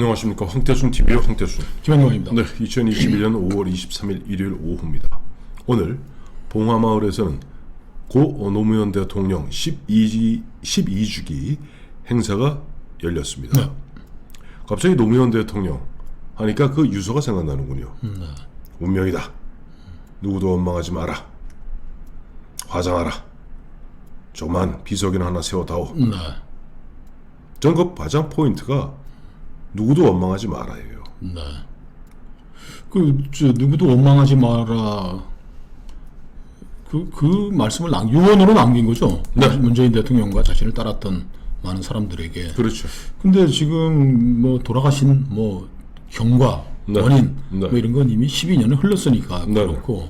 안녕하십니까. 황태순 TV의 황태순 김현경입니다. 네, 2021년 5월 23일 일요일 오후입니다. 오늘 봉화마을에서는 고 노무현 대통령 12주기 행사가 열렸습니다. 네. 갑자기 노무현 대통령 하니까 그 유서가 생각나는군요. 운명이다. 누구도 원망하지 마라. 화장하라. 조그만 비석이나 하나 세워다오. 네. 전 그 화장 포인트가 누구도 원망하지 말아예요. 네. 누구도 원망하지 마라. 그 말씀을 유언으로 남긴 거죠. 네. 문재인 대통령과 자신을 따랐던 많은 사람들에게. 그렇죠. 근데 지금 뭐 돌아가신 뭐 경과, 네. 원인 네. 뭐 이런 건 이미 12년이 흘렀으니까 네. 그렇고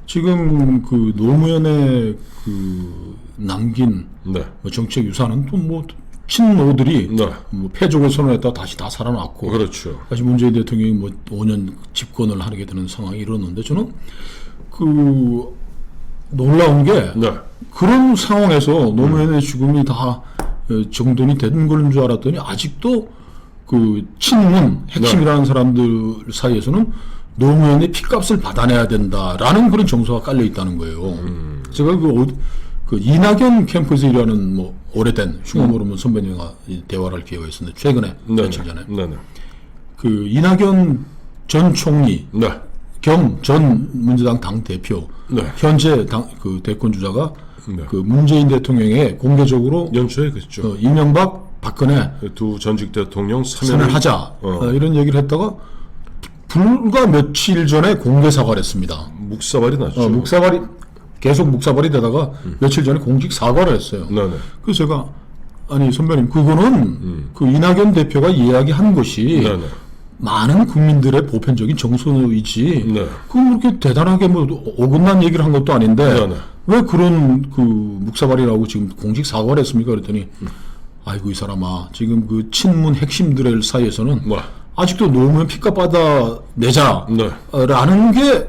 지금 그 노무현의 그 남긴 네. 뭐 정책 유산은 또 뭐 친노들이 네. 뭐 패족을 선언했다 다시 다 살아났고 그렇죠. 다시 문재인 대통령이 뭐 5년 집권을 하게 되는 상황이 일어났는데 저는 그 놀라운 게 네. 그런 상황에서 노무현의 죽음이 다 정돈이 된 걸 줄 알았더니 아직도 그 친문 핵심이라는 사람들 사이에서는 노무현의 피값을 받아내야 된다라는 그런 정서가 깔려 있다는 거예요. 제가 그 이낙연 캠프에서 일하는 뭐 오래된 흉어모르는 선배님과 대화를 할 기회가 있었는데 최근에 며칠 전에 그 이낙연 전 총리 네. 겸 전 민주당 당 대표 네. 현재 그 대권 주자가 네. 그 문재인 대통령에 공개적으로 연초에 그랬죠. 이명박 박근혜 두 전직 대통령 선을 하자 이런 얘기를 했다가 불과 며칠 전에 공개 사과를 했습니다. 묵사발이 났죠. 묵사발이 계속 묵사발이 되다가 며칠 전에 공식 사과를 했어요. 네네. 그래서 제가 아니 선배님 그거는 그 이낙연 대표가 이야기한 것이 네네. 많은 국민들의 보편적인 정서이지 네. 그럼 그렇게 대단하게 뭐 어긋난 얘기를 한 것도 아닌데 네네. 왜 그런 그 묵사발이라고 지금 공식 사과를 했습니까? 그랬더니 아이고 이 사람아 지금 그 친문 핵심들 사이에서는 뭐. 아직도 노무현 피값 받아 내자라는 게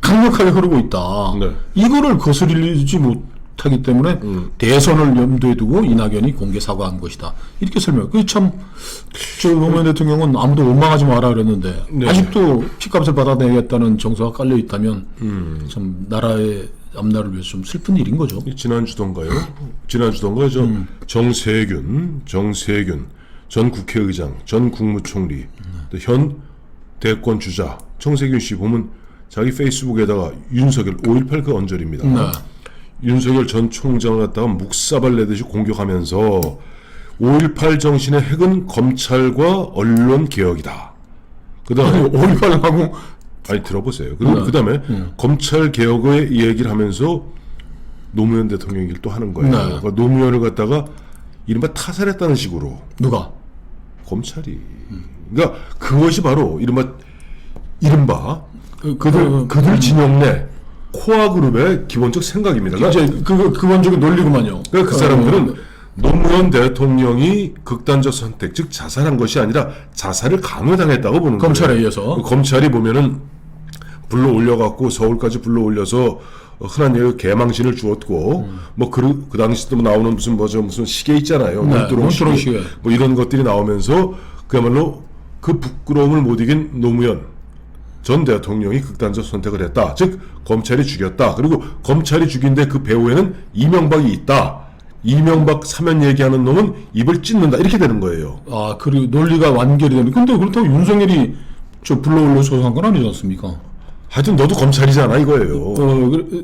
강력하게 흐르고 있다. 네. 이거를 거스르지 못하기 때문에 대선을 염두에 두고 이낙연이 공개 사과한 것이다. 이렇게 설명. 그참 노무현 대통령은 아무도 원망하지 마라 그랬는데 네. 아직도 피값을 받아내겠다는 정서가 깔려 있다면 참 나라의 앞날을 위해서 좀 슬픈 일인 거죠. 지난주던가요? 지난주던가요? 정세균 전 국회의장, 전 국무총리, 또 현 대권 주자 정세균 씨 보면 자기 페이스북에다가 윤석열 5.18 그 언저리입니다. 네. 윤석열 전 총장을 갖다가 묵사발 내듯이 공격하면서 5.18 정신의 핵은 검찰과 언론 개혁이다. 그다음에 5.18하고 아니 들어보세요. 그다음에 검찰 개혁의 얘기를 하면서 노무현 대통령 얘기를 또 하는 거예요. 네. 그러니까 노무현을 갖다가 이른바 타살했다는 식으로 누가? 검찰이. 그러니까 그것이 바로 이른바 그들 진영 내 코아 그룹의 기본적 생각입니다. 이제 기본적인 논리구만요. 그러니까 그 사람들은 노무현 대통령이 극단적 선택, 즉 자살한 것이 아니라 자살을 강요당했다고 보는 검찰에 거예요. 의해서. 검찰이 보면은 불러 올려갖고 서울까지 불러 올려서 흔한 얘기 개망신을 주었고 뭐 그 당시도 나오는 무슨 시계 있잖아요. 논두렁 시계 뭐 이런 것들이 나오면서 그야말로 그 부끄러움을 못 이긴 노무현 전 대통령이 극단적 선택을 했다. 즉 검찰이 죽였다. 그리고 검찰이 죽인데 그 배후에는 이명박이 있다. 이명박 사면 얘기하는 놈은 입을 찢는다. 이렇게 되는 거예요. 아, 그리고 논리가 완결이 되는. 근데 그렇다고 윤석열이 저 불러올려 소송한 건 아니지 않습니까? 하여튼 너도 검찰이잖아 이거예요.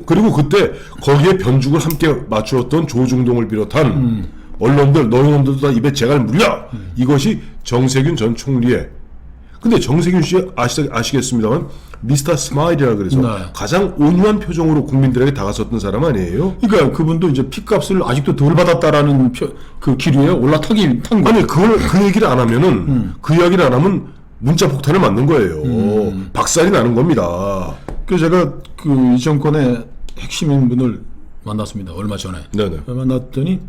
그리고 그때 거기에 변죽을 함께 맞추었던 조중동을 비롯한 언론들, 너희놈들도 다 입에 재갈 물려! 이것이 정세균 전 총리의. 근데 정세균 씨 아시겠습니다만 미스터 스마일이라 그래서 네. 가장 온유한 표정으로 국민들에게 다가섰던 사람 아니에요? 그러니까 그분도 이제 피값을 아직도 덜 받았다라는 그 기류에 올라타기 탄 거. 아니 그 얘기를 안 하면은 그 이야기를 안 하면 문자 폭탄을 맞는 거예요. 박살이 나는 겁니다. 그래서 제가 그 이 정권의 핵심인 분을 만났습니다. 얼마 전에. 네네. 만났더니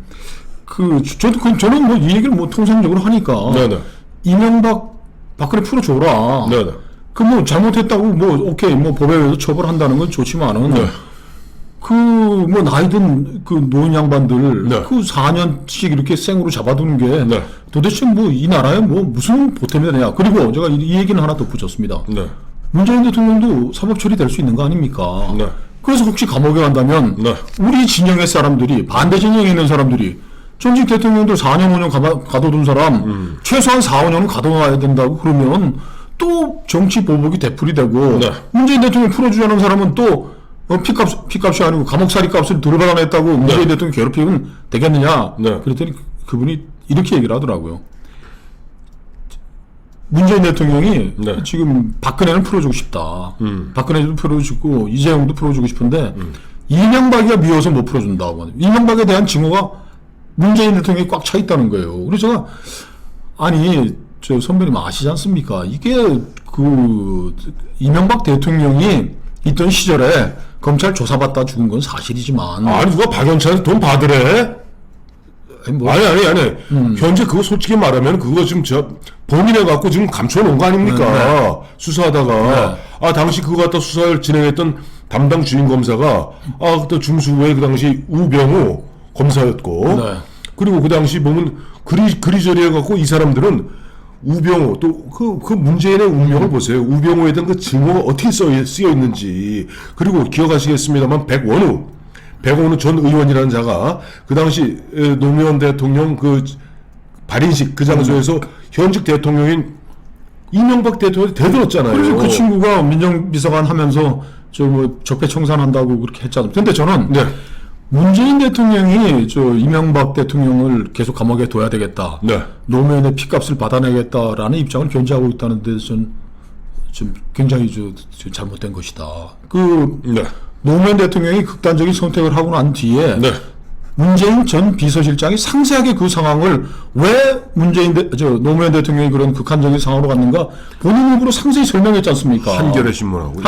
저는 뭐 이 얘기를 뭐 통상적으로 하니까 네네. 이명박 박근혜 풀어줘라. 네네. 그 뭐 잘못했다고 뭐 오케이 뭐 법에 의해서 처벌한다는 건 좋지만은 뭐 나이든 그 노인 양반들 네. 그 4년씩 이렇게 생으로 잡아두는 게 네. 도대체 뭐 이 나라에 뭐 무슨 보탬이 되냐. 그리고 제가 이 얘기는 하나 덧붙였습니다. 네. 문재인 대통령도 사법 처리될 수 있는 거 아닙니까? 네. 그래서 혹시 감옥에 간다면 네. 우리 진영의 사람들이 반대 진영에 있는 사람들이 전직 대통령들 4년 5년 가둬둔 사람 최소한 4, 5년은 가둬놔야 된다고 그러면 또 정치 보복이 되풀이 되고 네. 문재인 대통령 풀어주자는 사람은 또 피값이 아니고 감옥살이 값을 들어받아냈다고 문재인 대통령 괴롭히면 되겠느냐. 네. 그랬더니 그분이 이렇게 얘기를 하더라고요. 문재인 대통령이 네. 지금 박근혜는 풀어주고 싶다. 박근혜도 풀어주고 이재용도 풀어주고 싶은데 이명박이가 미워서 못 풀어준다고. 이명박에 대한 증오가 문재인 대통령이 꽉 차 있다는 거예요. 그래서 제가 아니 저 선배님 아시지 않습니까? 이게 그 이명박 대통령이 있던 시절에 검찰 조사받다 죽은 건 사실이지만 아니 누가 박영찬한테 돈 받으래? 뭐 아니. 현재 그거 솔직히 말하면 그거 지금 범인해 갖고 지금 감춰놓은 거 아닙니까? 수사하다가 당시 그거 갖다 수사를 진행했던 담당 주임 검사가 그때 중수부의 그 당시 우병우 검사였고 네. 그리고 그 당시 보면 그리저리 해갖고 이 사람들은 우병우 또 그 문재인의 운명을 보세요. 우병우에 대한 그 증오가 어떻게 쓰여 있는지. 그리고 기억하시겠습니다만 백원우 전 의원이라는 자가 그 당시 노무현 대통령 그 발인식 그 장소에서 현직 대통령인 이명박 대통령이 대들었잖아요. 그래서 그 친구가 민정비서관 하면서 저 뭐 적폐청산한다고 그렇게 했잖아요. 근데 저는 네. 문재인 대통령이 저 이명박 대통령을 계속 감옥에 둬야 되겠다. 네. 노무현의 피값을 받아내겠다라는 입장을 견지하고 있다는 데서는 좀 굉장히 저 잘못된 것이다. 네. 노무현 대통령이 극단적인 선택을 하고 난 뒤에 네. 문재인 전 비서실장이 상세하게 그 상황을 왜 노무현 대통령이 그런 극한적인 상황으로 갔는가 본인 입으로 상세히 설명했지 않습니까? 한겨레 신문하고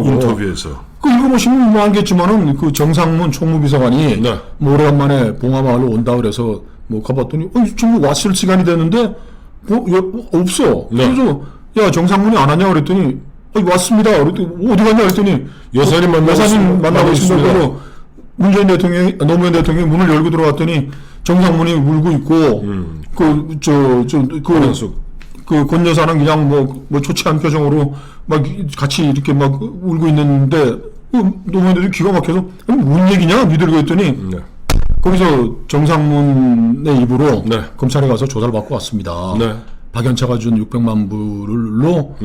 인터뷰에서 그 읽어보시면 뭐 알겠지만은 그 정상문 총무비서관이 네. 뭐 오래간만에 봉화마을로 온다 그래서 뭐 가봤더니 지금 왔을 시간이 됐는데 없어. 네. 그래서 야 정상문이 안 왔냐 그랬더니 왔습니다. 그랬더니 어디 갔냐 그랬더니 여사님 만나고 있습니다. 그래서 문재인 대통령이 노무현 대통령이 문을 열고 들어갔더니 정상문이 울고 있고 그 권 여사는 그냥 뭐 초췌한 표정으로 막 같이 이렇게 막 울고 있는데 노무현 대통령이 기가 막혀서 뭔 얘기냐 니들 그랬더니 네. 거기서 정상문의 입으로 네. 검찰에 가서 조사를 받고 왔습니다. 네. 박연차가 준 600만 불로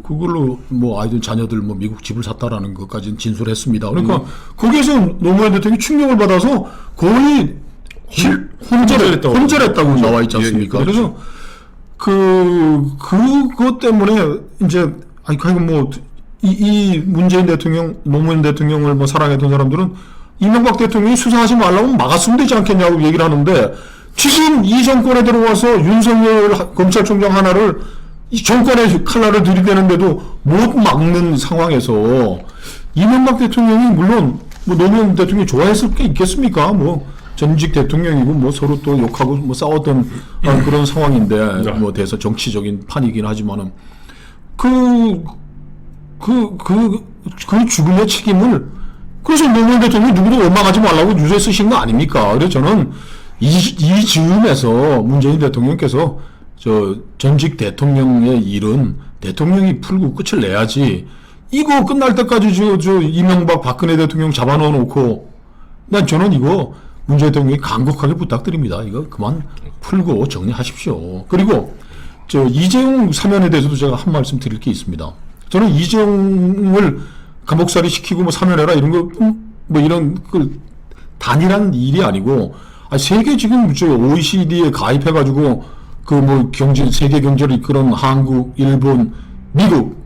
그걸로 뭐 아이들 자녀들 뭐 미국 집을 샀다라는 것까지는 진술했습니다. 그러니까 거기에서 노무현 대통령이 충격을 받아서 거의 혼절했다고 나와 있지 않습니까? 예, 그렇죠. 그래서 그것 때문에 이제 이 문재인 대통령, 노무현 대통령을 뭐 사랑했던 사람들은 이명박 대통령이 수사하지 말라고 막았으면 되지 않겠냐고 얘기를 하는데 지금 이 정권에 들어와서 윤석열 검찰총장 하나를 이 정권의 칼날을 들이대는데도 못 막는 상황에서 이명박 대통령이 물론 뭐 노무현 대통령이 좋아했을 게 있겠습니까? 뭐 전직 대통령이고 뭐 서로 또 욕하고 뭐 싸웠던 그런 상황인데 뭐 대해서 정치적인 판이긴 하지만은 그 죽음의 책임을 그래서 노무현 대통령이 누구도 원망하지 말라고 유죄 쓰신 거 아닙니까? 그래서 저는 이 즈음에서 문재인 대통령께서 전직 대통령의 일은 대통령이 풀고 끝을 내야지 이거 끝날 때까지 이명박 박근혜 대통령 잡아넣어 놓고 저는 이거 문재인 대통령이 간곡하게 부탁드립니다. 이거 그만 풀고 정리하십시오. 그리고 이재용 사면에 대해서도 제가 한 말씀 드릴 게 있습니다. 저는 이재용을 감옥살이 시키고 뭐 사면해라 이런 거 뭐 이런 단일한 일이 아니고 세계 지금 OECD에 가입해가지고 그 뭐 세계 경제를 이끄는 한국, 일본, 미국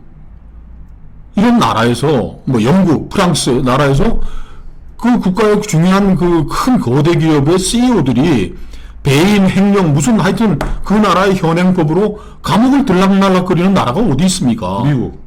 이런 나라에서 뭐 영국, 프랑스 나라에서 그 국가의 중요한 그 큰 거대 기업의 CEO들이 배임, 횡령 무슨 하여튼 그 나라의 현행법으로 감옥을 들락날락거리는 나라가 어디 있습니까? 미국.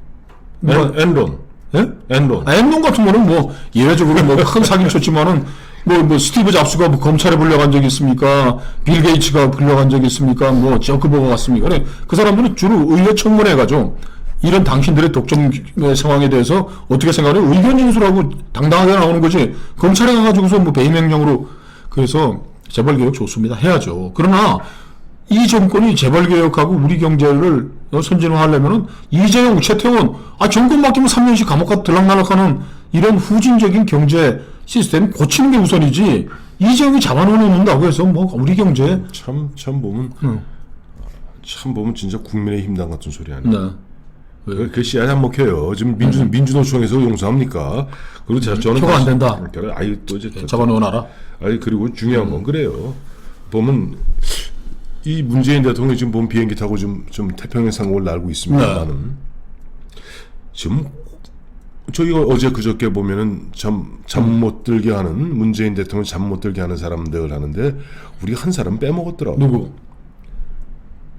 엔론. 예? 엔론. 엔론 같은 거는 뭐 예외적으로 뭐 큰 사기를 쳤지만은 뭐 스티브 잡스가 뭐 검찰에 불려간 적이 있습니까? 빌 게이츠가 불려간 적이 있습니까? 뭐 저크버거 같습니까? 그 사람들은 주로 의회 청문회 가죠. 이런 당신들의 독점의 상황에 대해서 어떻게 생각해요? 의견 진술하고 당당하게 나오는 거지. 검찰에 가가지고서 뭐 배임행령으로. 그래서 재벌개혁 좋습니다. 해야죠. 그러나 이 정권이 재벌개혁하고 우리 경제를 선진화하려면은 이재용, 최태원, 정권 맡기면 3년씩 감옥 가서 들락날락하는 이런 후진적인 경제 시스템 고치는 게 우선이지. 이재용이 잡아놓는다고 해서 뭐 우리 경제 참 보면 참 보면 진짜 국민의힘당 같은 소리 아니에요. 네. 그 씨앗 안 먹혀요. 지금 민주노총에서 용서합니까? 그리고 저는 표가 안 된다. 아유 또 이제 잡아놓아라. 아니 그리고 중요한 건 그래요. 보면 이 문재인 대통령이 지금 본 비행기 타고 좀 태평양 상공을 날고 있습니다만은 지금 저희가 어제 그저께 보면은 잠 못 들게 하는 문재인 대통령 잠 못 들게 하는 사람들 하는데 우리가 한 사람 빼먹었더라고. 누구?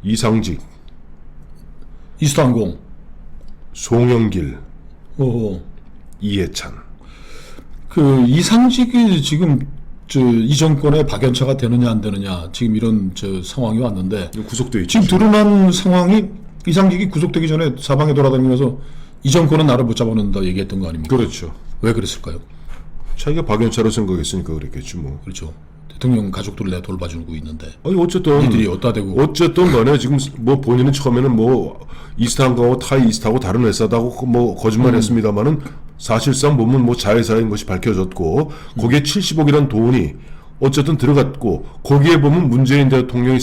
이상직, 이수항공. 송영길, 오. 이해찬. 그 이상직이 지금 이 정권의 박연차가 되느냐 안 되느냐 지금 이런 상황이 왔는데 구속돼 있죠. 지금 드러난 상황이 이상직이 구속되기 전에 사방에 돌아다니면서 이 정권은 나를 못 잡아놓는다 얘기했던 거 아닙니까? 그렇죠. 왜 그랬을까요? 자기가 박연차로 생각했으니까 그랬겠지 뭐. 그렇죠. 대통령 가족들을 내가 돌봐주고 있는데 아니 어쨌든 이들이 어디다 대고 어쨌든 간에 지금 뭐 본인은 처음에는 뭐 이스타항공하고 타이이스타하고 다른 회사다고 뭐 거짓말했습니다만은 사실상 보면 뭐 자회사인 것이 밝혀졌고 거기에 70억이라는 돈이 어쨌든 들어갔고 거기에 보면 문재인 대통령의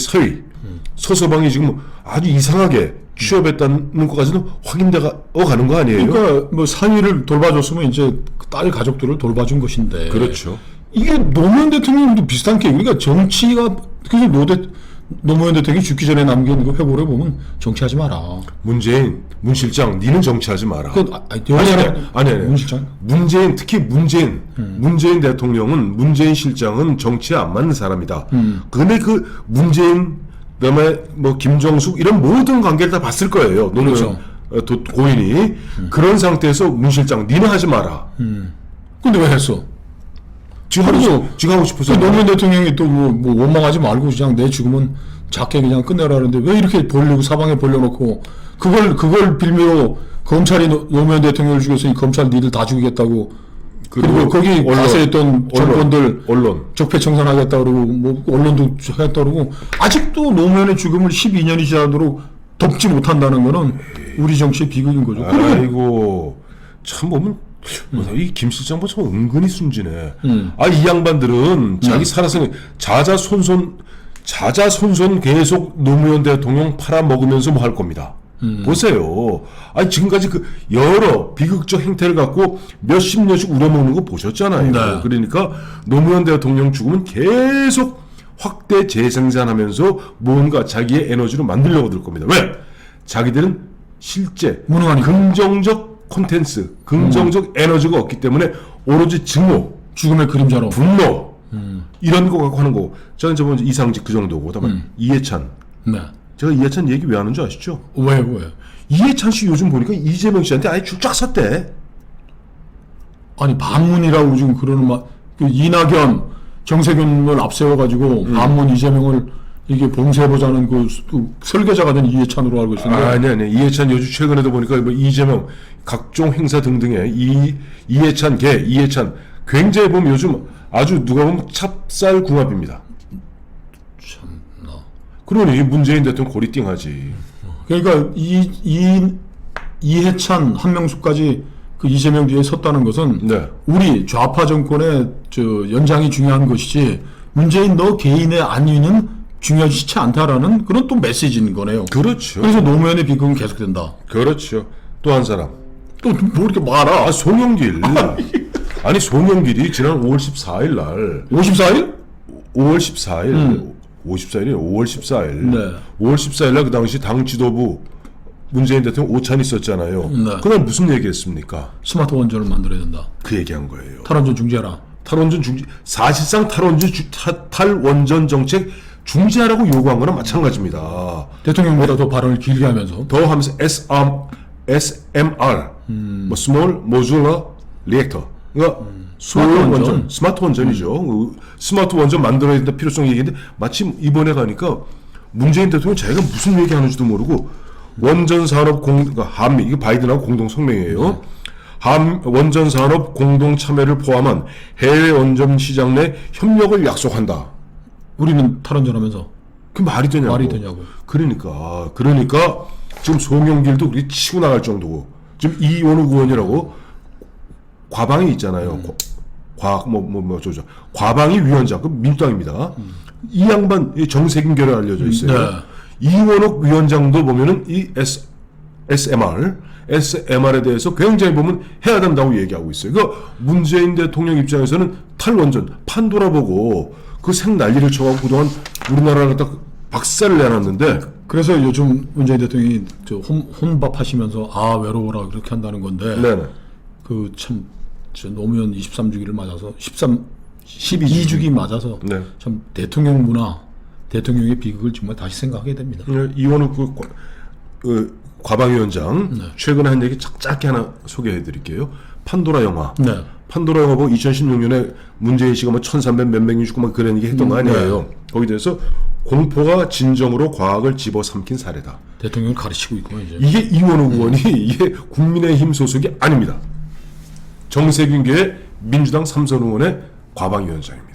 서서방이 지금 아주 이상하게 취업했다는 것까지는 확인되어 가는 거 아니에요? 그러니까 뭐 사위를 돌봐줬으면 이제 딸 가족들을 돌봐준 것인데 그렇죠. 이게 노무현 대통령도 비슷한 케이스. 그러니까 정치가 그래서 노무현 대통령이 죽기 전에 남긴 그 회고를 보면 정치하지 마라. 문 실장, 니는 정치하지 마라. 아니. 문 실장. 특히 문재인 대통령은 문재인 실장은 정치에 안 맞는 사람이다. 근데 그 문재인 그다음에 뭐 김정숙 이런 모든 관계를 다 봤을 거예요. 노무현 그렇죠. 고인이 그런 상태에서 문 실장, 니는 하지 마라. 근데 왜 했어? 지가 하고 싶어서. 노무현 대통령이 또 뭐 원망하지 말고 그냥 내 죽으면 작게 그냥 끝내라는데 왜 이렇게 사방에 벌려놓고 그걸 빌미로 검찰이 노무현 대통령을 죽여서 이 검찰 니들 다 죽이겠다고 그리고 거기 가세했던 정권들 언론 적폐청산하겠다 그러고 뭐 언론도 하겠다 그러고 아직도 노무현의 죽음을 12년이 지나도록 덮지 못한다는 거는 우리 정치의 비극인 거죠. 아이고 참 보면 이 김 실장 뭐 참 은근히 순진해. 이 양반들은 자기 살아서 자자손손 계속 노무현 대통령 팔아먹으면서 뭐 할 겁니다. 보세요. 지금까지 그 여러 비극적 행태를 갖고 몇십 년씩 우려먹는 거 보셨잖아요. 네. 그러니까 노무현 대통령 죽으면 계속 확대 재생산하면서 뭔가 자기의 에너지로 만들려고 들 겁니다. 왜? 자기들은 실제 무능하니까. 긍정적 콘텐츠, 긍정적 에너지가 없기 때문에 오로지 증오, 죽음의 그림자로 분노 이런 거 갖고 하는 거고. 저는 저번 이상직 그 정도고. 다만 이해찬. 네. 제가 이해찬 얘기 왜 하는 줄 아시죠? 왜? 이해찬 씨 요즘 보니까 이재명 씨한테 아예 줄 쫙 섰대. 아니 반문이라고 지금 그러는 그 이낙연, 정세균을 앞세워가지고 반문 이재명을 이게 봉쇄해보자는 그 설계자가 된 이해찬으로 알고 있었는데. 아니. 이해찬 요즘 최근에도 보니까 뭐 이재명 각종 행사 등등에 이해찬 굉장히 보면 요즘 아주 누가 보면 찹쌀궁합입니다. 참나. 그러니 문재인 대통령 고리 띵하지. 그러니까 이해찬, 한명숙까지 그 이재명 뒤에 섰다는 것은 네. 우리 좌파 정권의 연장이 중요한 것이지 문재인 너 개인의 안위는 중요하지 않다라는 그런 또 메시지인 거네요. 그렇죠. 그래서 노무현의 비극은 계속된다. 그렇죠. 또 한 사람. 또 뭐 이렇게 많아? 송영길. 아니 송영길이 지난 5월 14일 날 54일? 5월 14일 54일이에요. 5월 14일. 네. 5월 14일 날 그 당시 당 지도부 문재인 대통령 오찬 있었잖아요. 네. 그날 무슨 얘기했습니까? 스마트 원전을 만들어야 된다. 그 얘기한 거예요. 탈원전 중지하라. 탈원전 중지. 사실상 탈원전 정책 중지하라고 요구한 거랑 마찬가지입니다. 대통령보다 더 발언을 길게 하면서. 더 하면서 SMR, 뭐 Small Modular Reactor. 그러니까 스마트 원전이죠. 스마트 원전 만들어야 된다 필요성 얘기인데 마침 이번에 가니까 문재인 대통령 자기가 무슨 얘기하는지도 모르고 원전산업 그러니까 한미 이거 바이든하고 공동 성명이에요. 원전산업 공동 참여를 포함한 해외 원전 시장 내 협력을 약속한다. 우리는 탈원전하면서 그 말이 되냐고. 말이 되냐고. 그러니까 지금 송영길도 우리 치고 나갈 정도고 지금 이원욱 의원이라고 과방위 있잖아요. 과방위 위원장 그 민주당입니다. 이 양반 정세균 결에 알려져 있어요. 네. 이원욱 위원장도 보면은 이 SMR에 대해서 굉장히 보면 해야 된다고 얘기하고 있어요. 그러니까 문재인 대통령 입장에서는 탈원전 판도라 보고 그 생 난리를 쳐가고 그동안 우리나라를 딱 박살을 내놨는데 그래서 요즘 문재인 대통령이 저 혼밥 하시면서 아 외로워라 그렇게 한다는 건데 네네. 그 참 노무현 23주기를 맞아서 12주기 맞아서 네. 참 대통령 문화 대통령의 비극을 정말 다시 생각하게 됩니다. 이원욱 과방위원장 네. 최근에 한 얘기 짧게 하나 소개해 드릴게요. 판도라 영화. 네. 판도라 영화 보고 2016년에 문재인 씨가 뭐 1300 몇백 명 죽고 막 그런 얘기 했던 거 아니에요. 거기에 대해서 공포가 진정으로 과학을 집어삼킨 사례다. 대통령을 가르치고 있고 이제 이게 이원욱 의원이 이게 국민의힘 소속이 아닙니다. 정세균계의 민주당 삼선 의원의 과방위원장입니다.